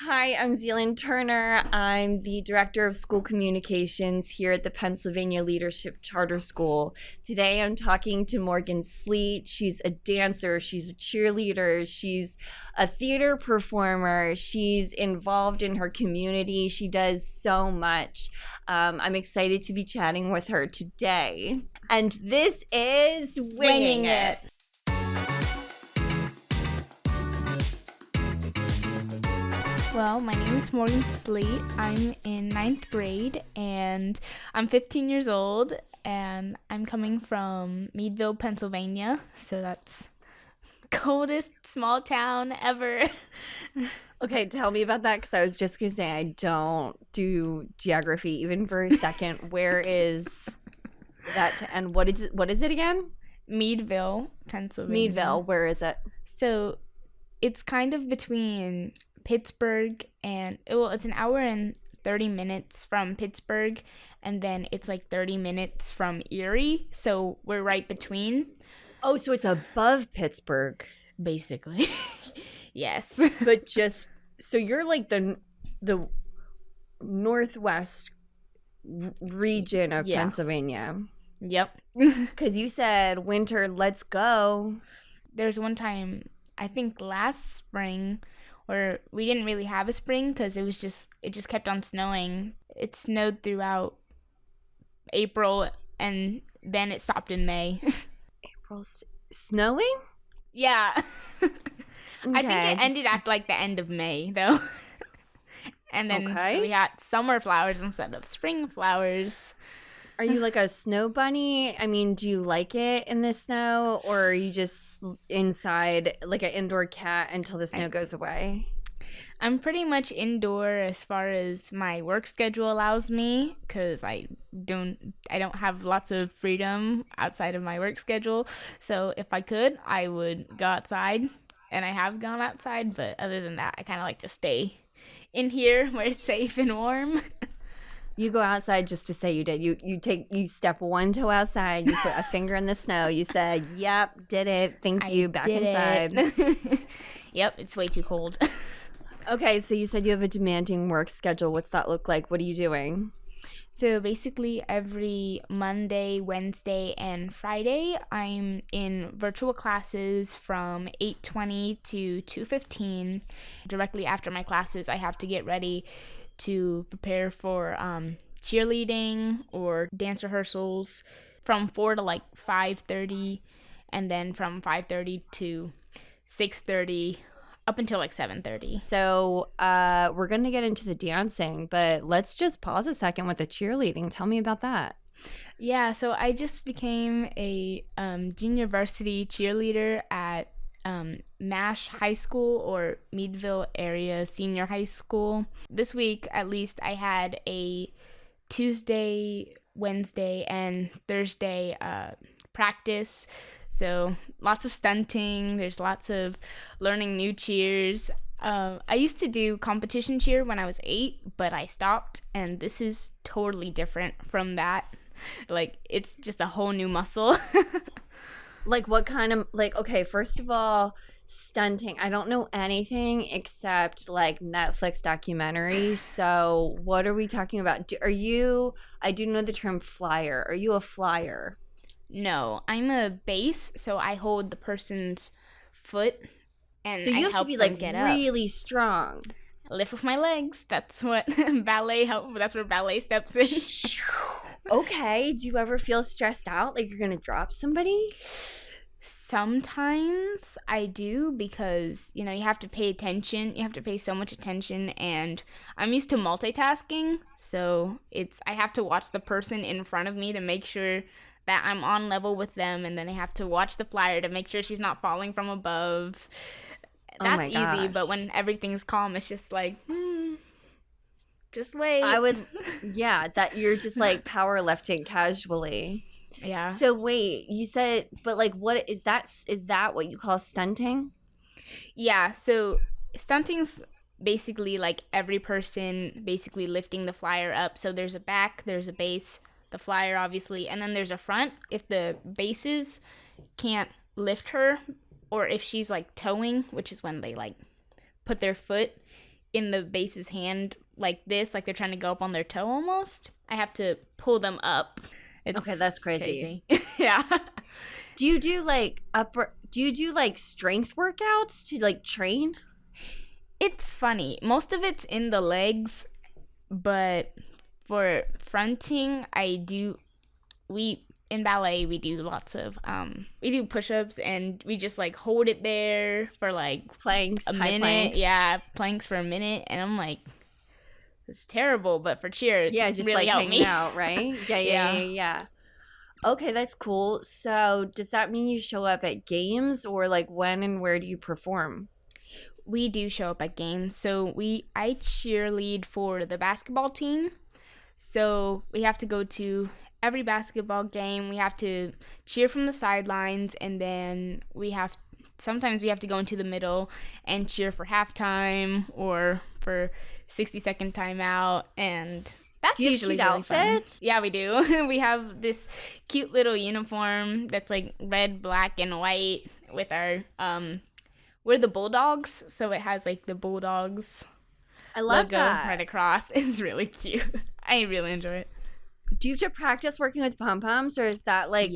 Hi, I'm Zealand Turner. I'm the Director of School Communications here at the Pennsylvania Leadership Charter School. Today I'm talking to Morgan Sleet. She's a dancer, she's a cheerleader, she's a theater performer, she's involved in her community. She does so much. I'm excited to be chatting with her today. And this is Winging It. Well, my name is Morgan Sleet. I'm in 9th grade and I'm 15 years old and I'm coming from Meadville, Pennsylvania. So that's the coldest small town ever. Okay, tell me about that because I was just going to say I don't do geography even for a second. Where is that and what is it again? Meadville, Pennsylvania. Meadville, where is it? So it's kind of between Pittsburgh and it's an hour and 30 minutes from Pittsburgh, and then it's like 30 minutes from Erie, so we're right between. Oh, so it's above Pittsburgh, basically. Yes. But just so you're like the northwest region of Pennsylvania. Yep. Because you said winter, let's go. There's one time, I think last spring, where we didn't really have a spring because it just kept on snowing. It snowed throughout April and then it stopped in May. April snowing? Yeah. Okay, I think it ended at like the end of May though. And then so we had summer flowers instead of spring flowers. Are you like a snow bunny? I mean, do you like it in the snow, or are you just inside like an indoor cat until the snow goes away? I'm pretty much indoor as far as my work schedule allows me, because I don't have lots of freedom outside of my work schedule. So if I could, I would go outside, and I have gone outside, but other than that, I kind of like to stay in here where it's safe and warm. You go outside just to say you did. You step one toe outside. You put a finger in the snow. You said, "Yep, did it. Thank you." Back inside. Yep, it's way too cold. Okay, so you said you have a demanding work schedule. What's that look like? What are you doing? So basically every Monday, Wednesday, and Friday, I'm in virtual classes from 8:20 to 2:15. Directly after my classes, I have to get ready to prepare for cheerleading or dance rehearsals from 4 to like 5:30, and then from 5:30 to 6:30 up until like 7:30. So we're going to get into the dancing, but let's just pause a second with the cheerleading. Tell me about that. Yeah, so I just became a junior varsity cheerleader at MASH High School, or Meadville Area Senior High School. This week, at least, I had a Tuesday, Wednesday, and Thursday practice. So lots of stunting. There's lots of learning new cheers. I used to do competition cheer when I was 8, but I stopped, and this is totally different from that. Like, it's just a whole new muscle. Like what kind of, like, okay, first of all, stunting. I don't know anything except like Netflix documentaries. So what are we talking about? I do know the term flyer. Are you a flyer? No, I'm a base, so I hold the person's foot and so you have to be like really strong. Lift with my legs. That's what ballet that's where ballet steps in. Okay, do you ever feel stressed out like you're gonna drop somebody? Sometimes I do, because you have to pay attention. You have to pay so much attention, and I'm used to multitasking, so I have to watch the person in front of me to make sure that I'm on level with them, and then I have to watch the flyer to make sure she's not falling from above. That's easy, but when everything's calm, it's just like, just wait. That you're just like powerlifting casually. Yeah. So wait, you said, but like, what is that? Is that what you call stunting? Yeah. So stunting's basically like every person basically lifting the flyer up. So there's a back, there's a base, the flyer obviously, and then there's a front. If the bases can't lift her, or if she's like towing, which is when they like put their foot in the base's hand like this, like they're trying to go up on their toe almost. I have to pull them up. Okay, that's crazy. Yeah. Do you do like strength workouts to like train? It's funny. Most of it's in the legs, but for fronting, in ballet, we do lots of, we do push-ups, and we just, like, hold it there for, like, planks, a high minute. planks. Yeah, planks for a minute, and I'm like, it's terrible, but for cheer, yeah, just really like hanging out, right? Yeah. Okay, that's cool. So does that mean you show up at games, or like when and where do you perform? We do show up at games. So I cheerlead for the basketball team. So we have to go to every basketball game. We have to cheer from the sidelines, and then sometimes we have to go into the middle and cheer for halftime or for 60-second timeout, and that's usually really outfits. Fun. Yeah, we do. We have this cute little uniform that's like red, black, and white with our we're the Bulldogs, so it has like the Bulldogs logo right across. It's really cute. I really enjoy it. Do you have to practice working with pom-poms, or is that like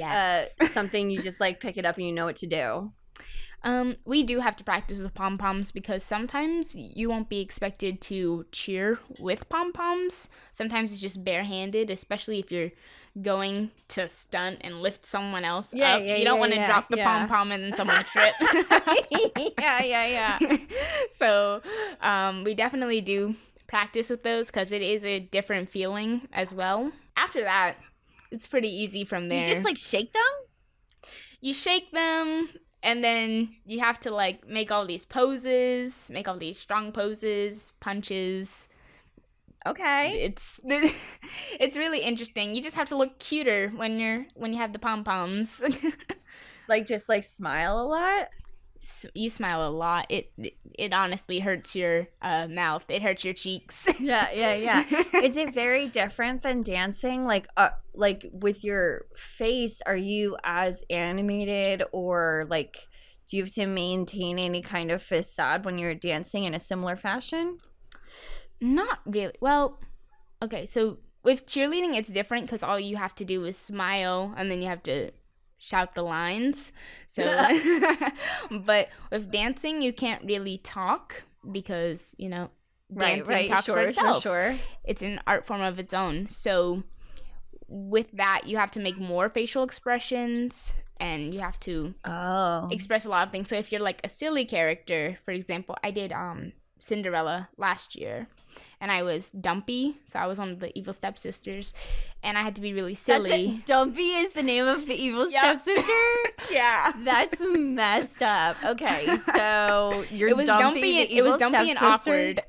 something you just like pick it up and you know what to do? We do have to practice with pom-poms because sometimes you won't be expected to cheer with pom-poms. Sometimes it's just barehanded, especially if you're going to stunt and lift someone else up. You don't want to drop the pom-pom and then someone trip. Yeah. So we definitely do practice with those because it is a different feeling as well. After that, it's pretty easy from there. Do you just like shake them? You shake them, and then you have to like make all these poses, make all these strong poses, punches. Okay. It's really interesting. You just have to look cuter when you have the pom-poms. Like just like smile a lot? You smile a lot. It honestly hurts your mouth. It hurts your cheeks. Yeah. Is it very different than dancing? Like with your face, are you as animated, or like do you have to maintain any kind of facade when you're dancing in a similar fashion? Not really. Well, okay, so with cheerleading, it's different because all you have to do is smile, and then you have to shout the lines. So, but with dancing, you can't really talk because, dancing talks for itself. Sure. It's an art form of its own. So with that, you have to make more facial expressions, and you have to express a lot of things. So if you're like a silly character, for example, I did Cinderella last year, and I was Dumpy, so I was one of the evil stepsisters, and I had to be really silly. Dumpy is the name of the evil stepsister? Yeah. That's messed up. Okay, so you're Dumpy, the evil It was Dumpy and awkward.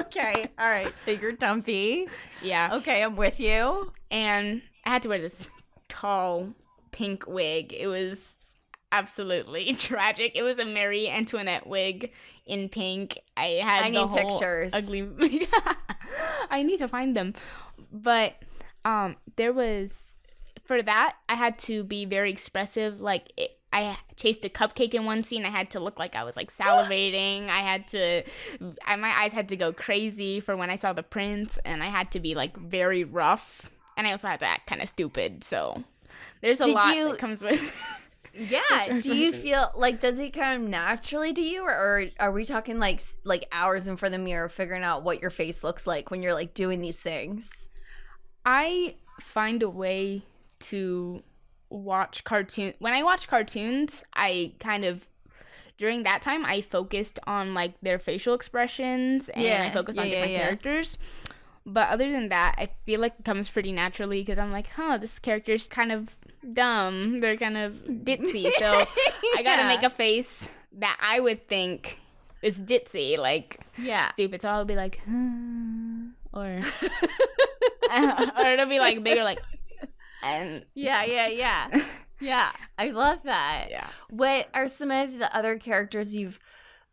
Okay, all right, so you're Dumpy. Yeah. Okay, I'm with you. And I had to wear this tall pink wig. It was absolutely tragic. It was a Marie Antoinette wig in pink. I need pictures. Ugly. I need to find them. But there was, for that, I had to be very expressive. Like I chased a cupcake in one scene. I had to look like I was like salivating. My eyes had to go crazy for when I saw the prince, and I had to be like very rough, and I also had to act kind of stupid. So there's a lot that comes with. Yeah. Do you feel like, does it come naturally to you, or are we talking like hours in front of the mirror figuring out what your face looks like when you're like doing these things? I find a way to watch cartoons. When I watch cartoons, I kind of, during that time, I focused on like their facial expressions, and I focused on different characters. But other than that, I feel like it comes pretty naturally because I'm like, this character's kind of dumb. They're kind of ditzy. So I gotta make a face that I would think is ditzy, like stupid. So I'll be like, or it'll be like bigger, like, and yeah. I love that. Yeah. What are some of the other characters you've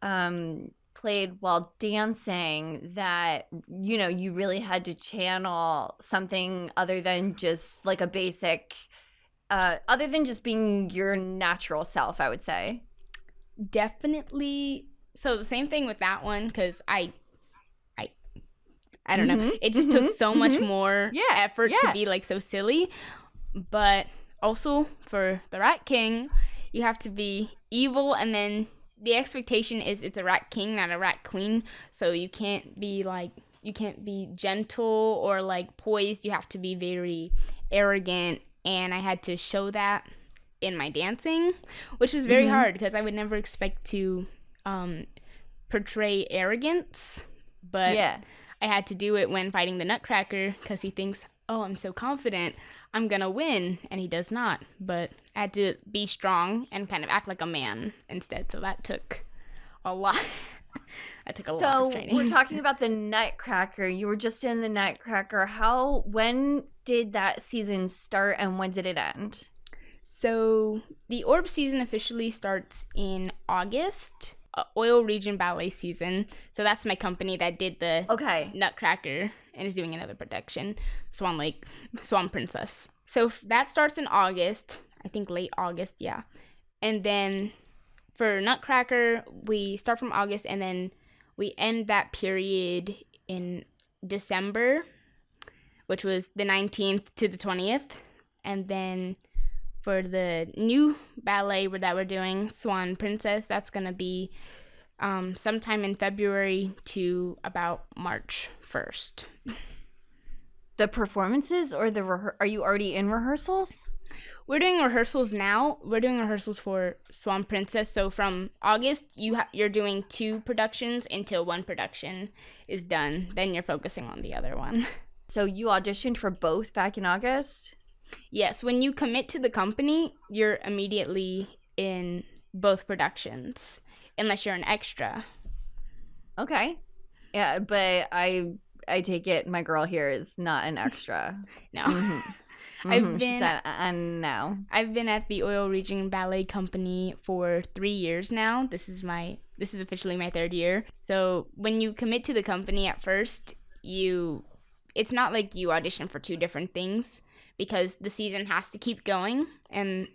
played while dancing that you really had to channel something other than just like a basic, other than just being your natural self? I would say definitely So the same thing with that one, because I don't know. It just took so much more effort to be like so silly. But also for the Rat King, you have to be evil, and then the expectation is it's a Rat King, not a Rat Queen. So you can't be gentle or like poised. You have to be very arrogant, and I had to show that in my dancing, which was very hard because I would never expect to portray arrogance, but I had to do it when fighting the Nutcracker because he thinks, oh, I'm so confident, I'm gonna win, and he does not. But I had to be strong and kind of act like a man instead, so that took a lot. That took a lot of training. So we're talking about the Nutcracker. You were just in the Nutcracker. When did that season start and when did it end? So the Orb season officially starts in August. Oil Region Ballet season. So that's my company that did the Nutcracker and is doing another production, Swan Lake, Swan Princess. So that starts in August, I think late August, yeah. And then for Nutcracker, we start from August and then we end that period in December, which was the 19th to the 20th. And then for the new ballet that we're doing, Swan Princess, that's going to be sometime in February to about March 1st. The performances or are you already in rehearsals? We're doing rehearsals now. We're doing rehearsals for Swan Princess. So from August, you're doing 2 productions until 1 production is done. Then you're focusing on the other one. So you auditioned for both back in August? Yes, when you commit to the company, you're immediately in both productions, unless you're an extra. Okay. Yeah, but I take it my girl here is not an extra. No. She said, no. I've been at the Oil Region Ballet Company for 3 years now. This is officially my 3rd year. So when you commit to the company at first, it's not like you audition for 2 different things, because the season has to keep going, and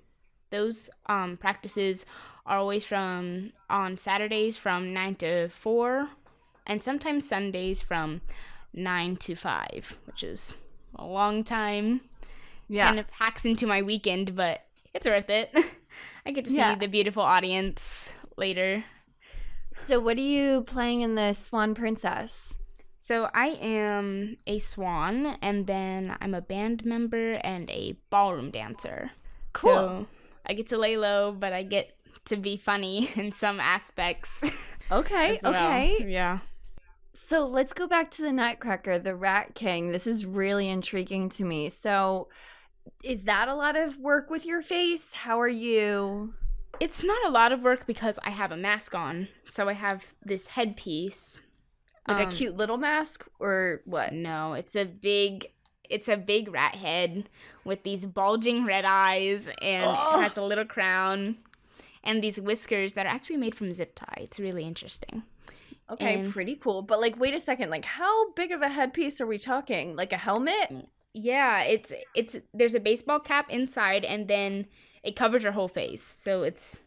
those practices are always on Saturdays from 9 to 4, and sometimes Sundays from 9 to 5, which is a long time. Yeah. Kind of hacks into my weekend, but it's worth it. I get to see the beautiful audience later. So what are you playing in the Swan Princess? So I am a swan, and then I'm a band member and a ballroom dancer. Cool. So I get to lay low, but I get to be funny in some aspects. Okay. Yeah. So let's go back to the Nutcracker, the Rat King. This is really intriguing to me. So is that a lot of work with your face? How are you? It's not a lot of work because I have a mask on. So I have this headpiece. Like a cute little mask or what? No, it's a big rat head with these bulging red eyes, and it has a little crown and these whiskers that are actually made from zip tie. It's really interesting. Okay, pretty cool. But like, wait a second, like how big of a headpiece are we talking? Like a helmet? Yeah, it's there's a baseball cap inside, and then it covers your whole face. So it's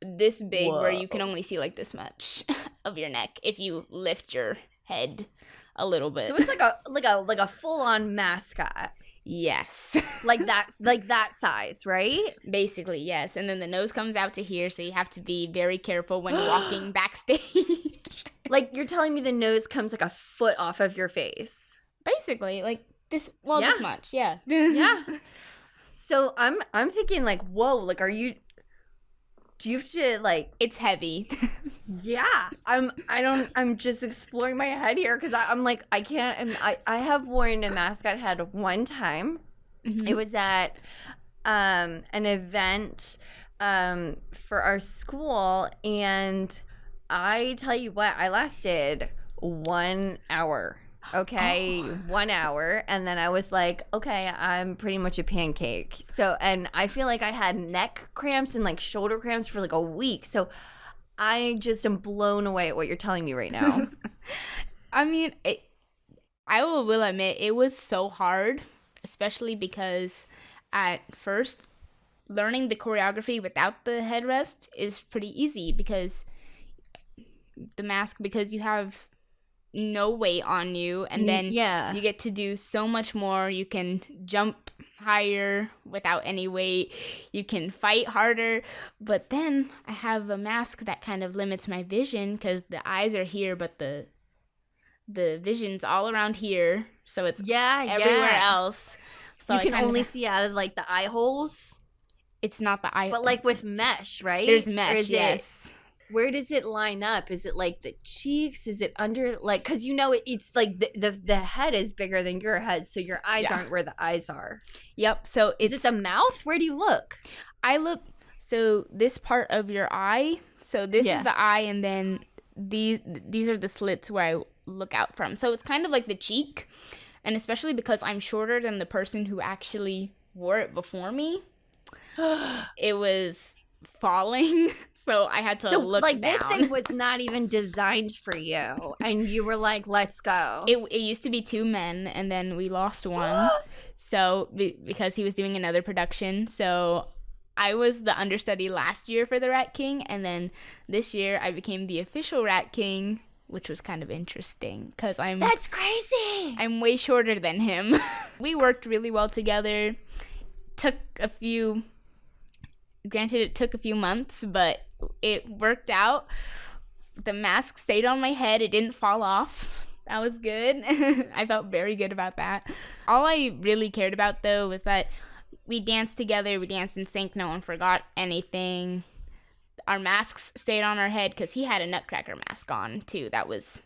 this big. Whoa. Where you can only see like this much of your neck if you lift your head a little bit. So it's like a full-on mascot. Yes. like that size, right? Basically, yes. And then the nose comes out to here, so you have to be very careful when walking backstage. Like you're telling me the nose comes like a foot off of your face. Basically, like this this much. Yeah. Yeah. So I'm thinking like, whoa, like do you have to like? It's heavy. Yeah, I'm just exploring my head here because I'm like I can't. And I have worn a mascot head one time. Mm-hmm. It was at an event for our school, and I tell you what, I lasted 1 hour. Okay, 1 hour, and then I was like, okay, I'm pretty much a pancake. So, and I feel like I had neck cramps and like shoulder cramps for like a week. So I just am blown away at what you're telling me right now. I mean, I will admit it was so hard, especially because at first learning the choreography without the headrest is pretty easy because the mask because you have no weight on you, and then you get to do so much more. You can jump higher without any weight. You can fight harder. But then I have a mask that kind of limits my vision because the eyes are here, but the vision's all around here, so it's everywhere else. So you can only see out of like the eye holes. It's not the eye, but like with mesh, right? There's mesh, yes. Where does it line up? Is it like the cheeks? Is it under, like, because it's like the head is bigger than your head, so your eyes aren't where the eyes are. Yep. So is it the mouth? Where do you look? I look, so this part of your eye, so this is the eye, and then these are the slits where I look out from. So it's kind of like the cheek, and especially because I'm shorter than the person who actually wore it before me, it was falling. So I had to look like down. This thing was not even designed for you, and you were like, let's go. It used to be 2 men, and then we lost one. So because he was doing another production. So I was the understudy last year for the Rat King, and then this year I became the official Rat King, which was kind of interesting because That's crazy. I'm way shorter than him. We worked really well together. Granted, it took a few months, but it worked out. The mask stayed on my head. It didn't fall off. That was good. I felt very good about that. All I really cared about, though, was that we danced together. We danced in sync. No one forgot anything. Our masks stayed on our head because he had a Nutcracker mask on, too. That was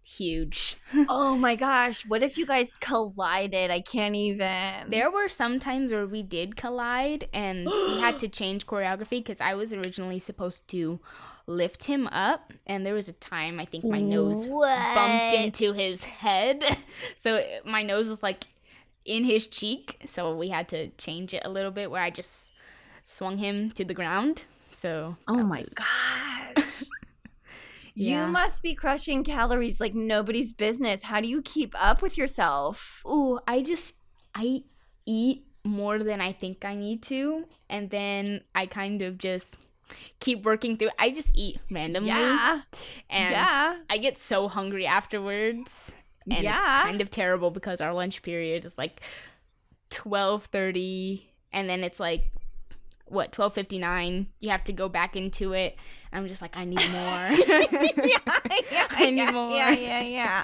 huge. Oh my gosh, what if you guys collided? I can't even. There were some times where we did collide, and we had to change choreography because I was originally supposed to lift him up, and there was a time I think my nose bumped into his head, so my nose was like in his cheek, so we had to change it a little bit where I just swung him to the ground. So oh my gosh. You must be crushing calories like nobody's business. How do you keep up with yourself? Ooh, I eat more than I think I need to, and then I kind of just keep working through. I just eat randomly. And I get so hungry afterwards, and it's kind of terrible because our lunch period is like 12:30, and then it's like 12:59, you have to go back into it. I'm just like, I need more. I need more. Yeah.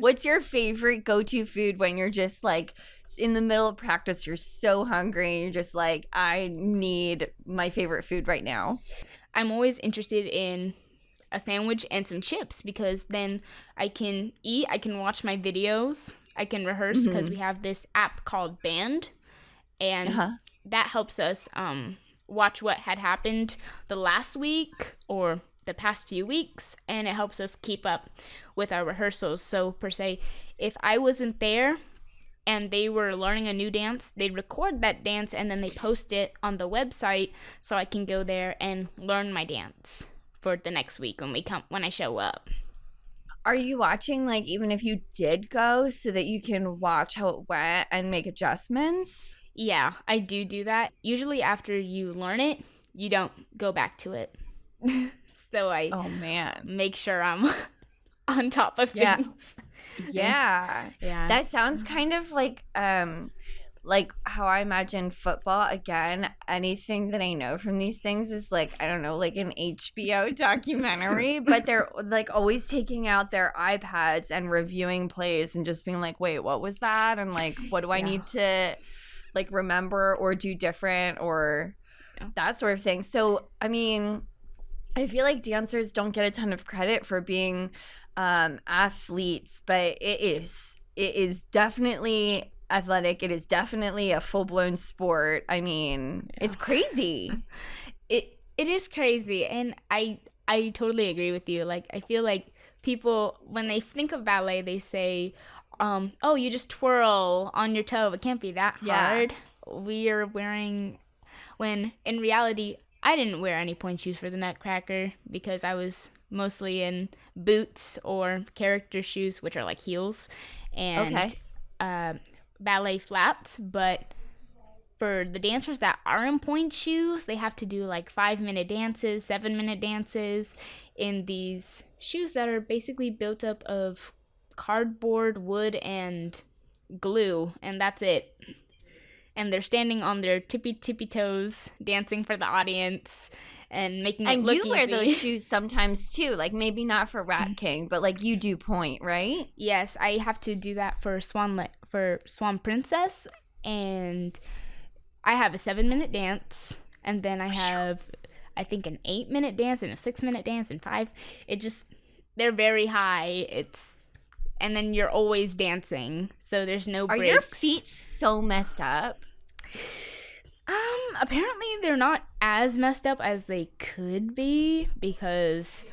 What's your favorite go-to food when you're just like in the middle of practice, you're so hungry, you're just like, I need my favorite food right now? I'm always interested in a sandwich and some chips because then I can eat, I can watch my videos, I can rehearse because we have this app called Band, and that helps us watch what had happened the last week or the past few weeks, and it helps us keep up with our rehearsals. So per se, if I wasn't there and they were learning a new dance, they'd record that dance and then they post it on the website so I can go there and learn my dance for the next week when I show up. Are you watching, like, even if you did go, so that you can watch how it went and make adjustments? Yeah, I do that. Usually after you learn it, you don't go back to it. So I make sure I'm on top of things. Yeah. That sounds kind of like how I imagine football. Again, anything that I know from these things is like, I don't know, like an HBO documentary, but they're like always taking out their iPads and reviewing plays and just being like, wait, what was that? And like, what do I need to like remember or do different or that sort of thing. So, I mean, I feel like dancers don't get a ton of credit for being athletes, but it is definitely athletic. It is definitely a full-blown sport. I mean, it's crazy. It is crazy, and I totally agree with you. Like, I feel like people, when they think of ballet, they say, oh, you just twirl on your toe. It can't be that hard. We are wearing, when in reality, I didn't wear any point shoes for the Nutcracker because I was mostly in boots or character shoes, which are like heels, and ballet flats. But for the dancers that are in point shoes, they have to do like 5-minute dances, 7-minute dances in these shoes that are basically built up of cardboard, wood, and glue, and that's it. And they're standing on their tippy toes, dancing for the audience and making it look easy. And you wear those shoes sometimes too, like maybe not for Rat King, but like you do point, right? Yes, I have to do that for Swan Princess, and I have a 7-minute dance, and then I have, I think, an 8-minute dance and a 6-minute dance and 5. They're very high. And then you're always dancing, so there's no breaks. Are your feet so messed up? Apparently they're not as messed up as they could be because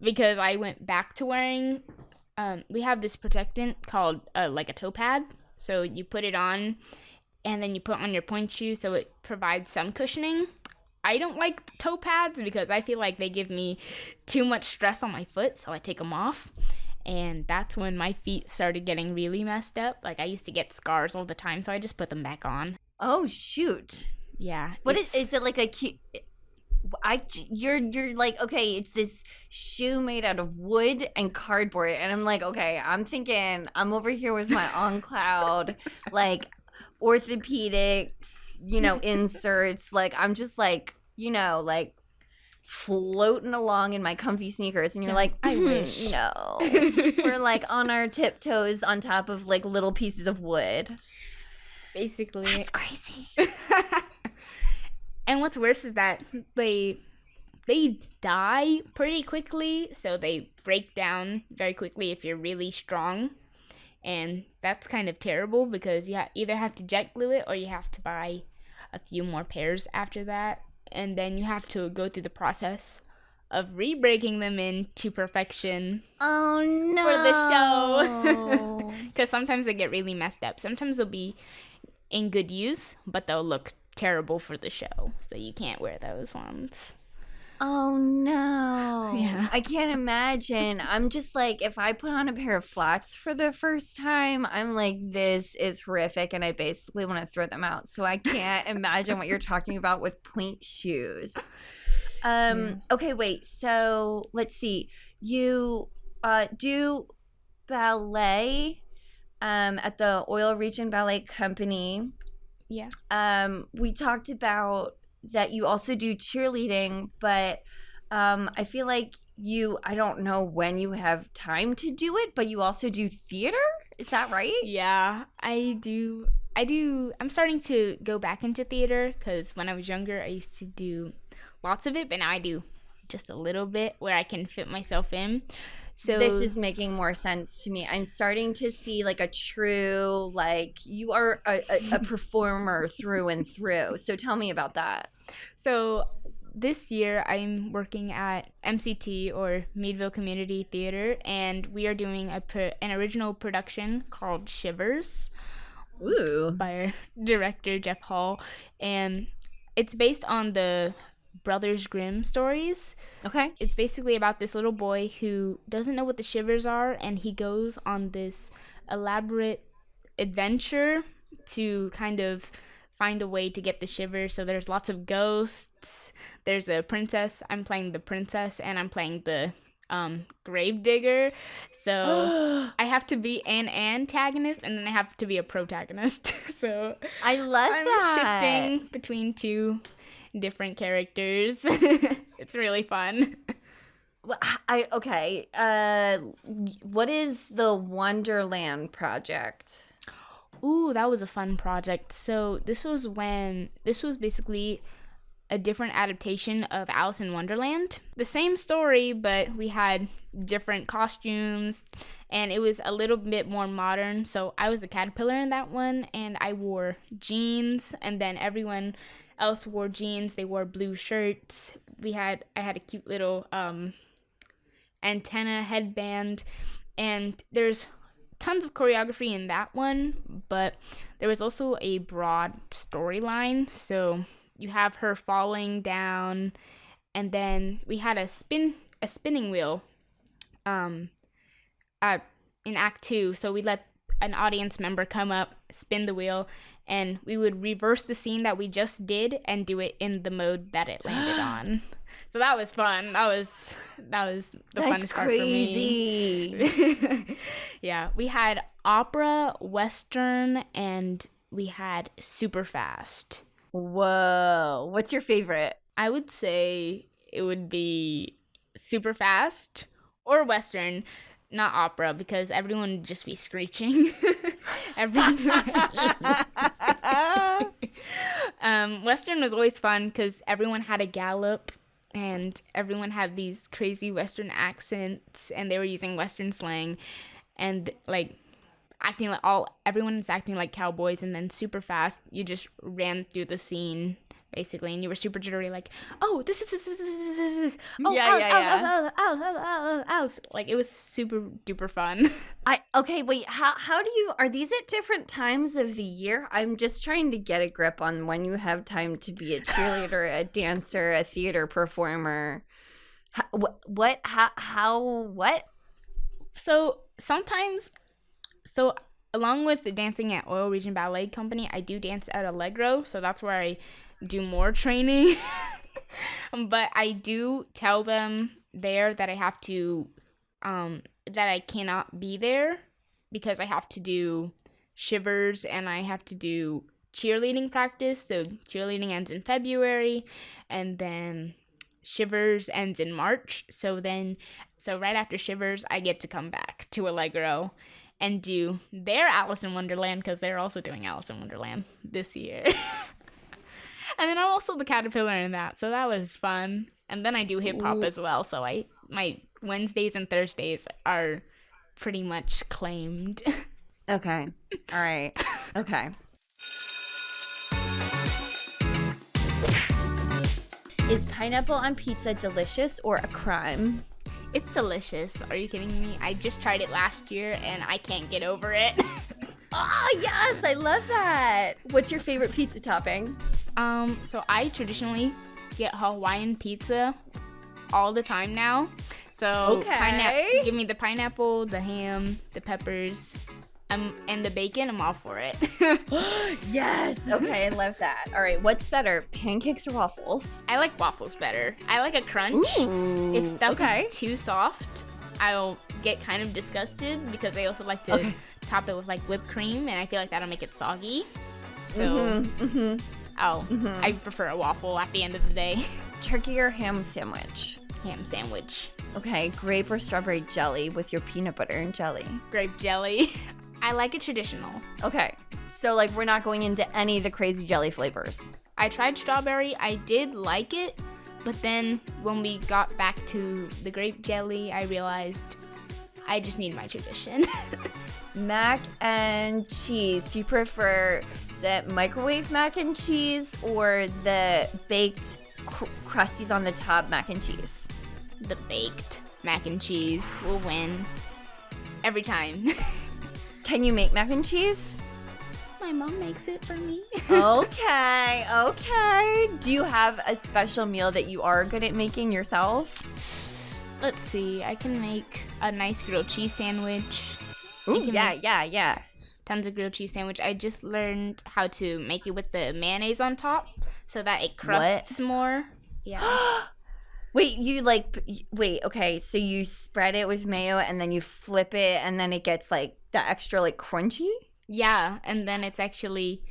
I went back to wearing, we have this protectant called like a toe pad. So you put it on and then you put on your point shoe so it provides some cushioning. I don't like toe pads because I feel like they give me too much stress on my foot, so I take them off. And that's when my feet started getting really messed up. Like, I used to get scars all the time, so I just put them back on. Oh, shoot. Yeah. What is it like a cute... You're like, okay, it's this shoe made out of wood and cardboard. And I'm like, okay, I'm thinking I'm over here with my on cloud, like, orthopedics, inserts. Like, I'm just like, like, floating along in my comfy sneakers, and you're like, I wish. No. We're like on our tiptoes on top of like little pieces of wood. Basically. That's crazy. And what's worse is that they die pretty quickly, so they break down very quickly if you're really strong. And that's kind of terrible because you either have to jet glue it or you have to buy a few more pairs after that. And then you have to go through the process of re-breaking them into perfection. Oh, no. For the show. Because sometimes they get really messed up. Sometimes they'll be in good use, but they'll look terrible for the show. So you can't wear those ones. Oh, no. Yeah. I can't imagine. I'm just like, if I put on a pair of flats for the first time, I'm like, this is horrific, and I basically want to throw them out. So I can't imagine what you're talking about with point shoes. Okay, wait. So let's see. You do ballet at the Region Ballet Company. Yeah. We talked about that you also do cheerleading, but I feel like I don't know when you have time to do it, but you also do theater? Is that right? Yeah, I do. I'm starting to go back into theater because when I was younger, I used to do lots of it, but now I do just a little bit where I can fit myself in. So this is making more sense to me. I'm starting to see like a true, like, you are a performer through and through. So tell me about that. So this year I'm working at MCT, or Meadville Community Theater, and we are doing an original production called Shivers. Ooh. By our director, Jeff Hall. And it's based on the Brothers Grimm stories. Okay. It's basically about this little boy who doesn't know what the shivers are, and he goes on this elaborate adventure to kind of find a way to get the shivers. So there's lots of ghosts. There's a princess. I'm playing the princess, and I'm playing the gravedigger. So I have to be an antagonist, and then I have to be a protagonist. So I love I'm that. shifting between two different characters. It's really fun. Okay. What is the Wonderland project? Ooh, that was a fun project. So this was basically a different adaptation of Alice in Wonderland. The same story, but we had different costumes, and it was a little bit more modern. So I was the caterpillar in that one, and I wore jeans, and then everyone else wore jeans. They wore blue shirts. I had a cute little antenna headband, and there's tons of choreography in that one, but there was also a broad storyline. So you have her falling down, and then we had a spinning wheel in Act 2. So we let an audience member come up, spin the wheel, and we would reverse the scene that we just did and do it in the mode that it landed on. So that was fun. That was the funnest part for me. Crazy. Yeah, we had opera, western, and we had super fast. Whoa. What's your favorite? I would say it would be super fast or western, not opera, because everyone would just be screeching. Western was always fun because everyone had a gallop and everyone had these crazy western accents and they were using western slang and like everyone was acting like cowboys. And then super fast, you just ran through the scene basically, and you were super jittery, like, oh, this. Oh, ows. Like, it was super duper fun. Okay, wait, how do you, are these at different times of the year? I'm just trying to get a grip on when you have time to be a cheerleader, a dancer, a theater performer. What? So sometimes, along with the dancing at Oil Region Ballet Company, I do dance at Allegro, so that's where I do more training. But I do tell them there that I have to that I cannot be there because I have to do shivers and I have to do cheerleading practice. So cheerleading ends in February and then shivers ends in March. So right after shivers I get to come back to Allegro and do their Alice in Wonderland because they're also doing Alice in Wonderland this year. And then I'm also the caterpillar in that, so that was fun. And then I do hip hop as well, so my Wednesdays and Thursdays are pretty much claimed. Okay. All right. Okay. Is pineapple on pizza delicious or a crime? It's delicious. Are you kidding me? I just tried it last year and I can't get over it. Oh, yes, I love that. What's your favorite pizza topping? So I traditionally get Hawaiian pizza all the time now. So okay. Give me the pineapple, the ham, the peppers, and the bacon. I'm all for it. Yes. Okay, I love that. All right, what's better, pancakes or waffles? I like waffles better. I like a crunch. Ooh, if stuff is too soft, I'll get kind of disgusted because I also like to top it with like whipped cream, and I feel like that'll make it soggy. So I prefer a waffle at the end of the day. Turkey or ham sandwich? Ham sandwich. Okay, grape or strawberry jelly with your peanut butter and jelly? Grape jelly. I like it traditional. Okay, so like we're not going into any of the crazy jelly flavors. I tried strawberry. I did like it, but then when we got back to the grape jelly, I realized I just need my tradition. Mac and cheese. Do you prefer the microwave mac and cheese or the baked crusties on the top mac and cheese? The baked mac and cheese will win every time. Can you make mac and cheese? My mom makes it for me. Okay. Do you have a special meal that you are good at making yourself? Let's see. I can make a nice grilled cheese sandwich. Ooh, yeah. Tons of grilled cheese sandwich. I just learned how to make it with the mayonnaise on top so that it crusts more. Yeah. Okay, so you spread it with mayo and then you flip it and then it gets like the extra like crunchy? Yeah, and then it's actually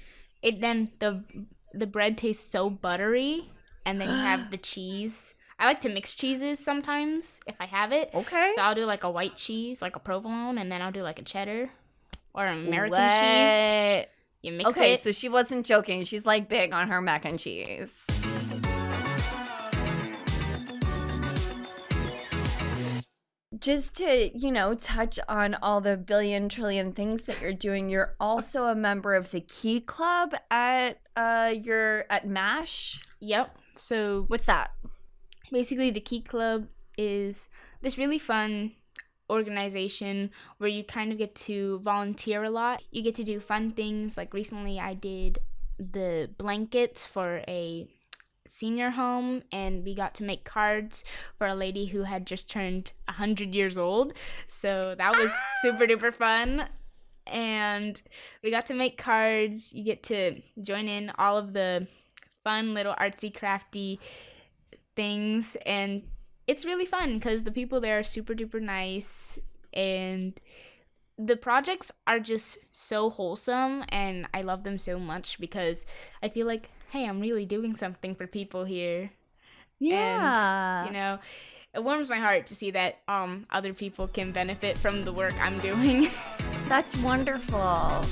the bread tastes so buttery and then you have the cheese. I like to mix cheeses sometimes if I have it. Okay. So I'll do like a white cheese, like a provolone, and then I'll do like a cheddar or American cheese. You mix it. Okay, so she wasn't joking. She's like big on her mac and cheese. Just to, touch on all the billion trillion things that you're doing, you're also a member of the Key Club at MASH. Yep. So what's that? Basically, the Key Club is this really fun organization where you kind of get to volunteer a lot. You get to do fun things. Like recently I did the blankets for a senior home, and we got to make cards for a lady who had just turned 100 years old. So that was super duper fun. and we got to make cards. You get to join in all of the fun little artsy crafty things, and it's really fun because the people there are super duper nice, and the projects are just so wholesome, and I love them so much because I feel like, hey, I'm really doing something for people here. Yeah. And it warms my heart to see that other people can benefit from the work I'm doing. That's wonderful.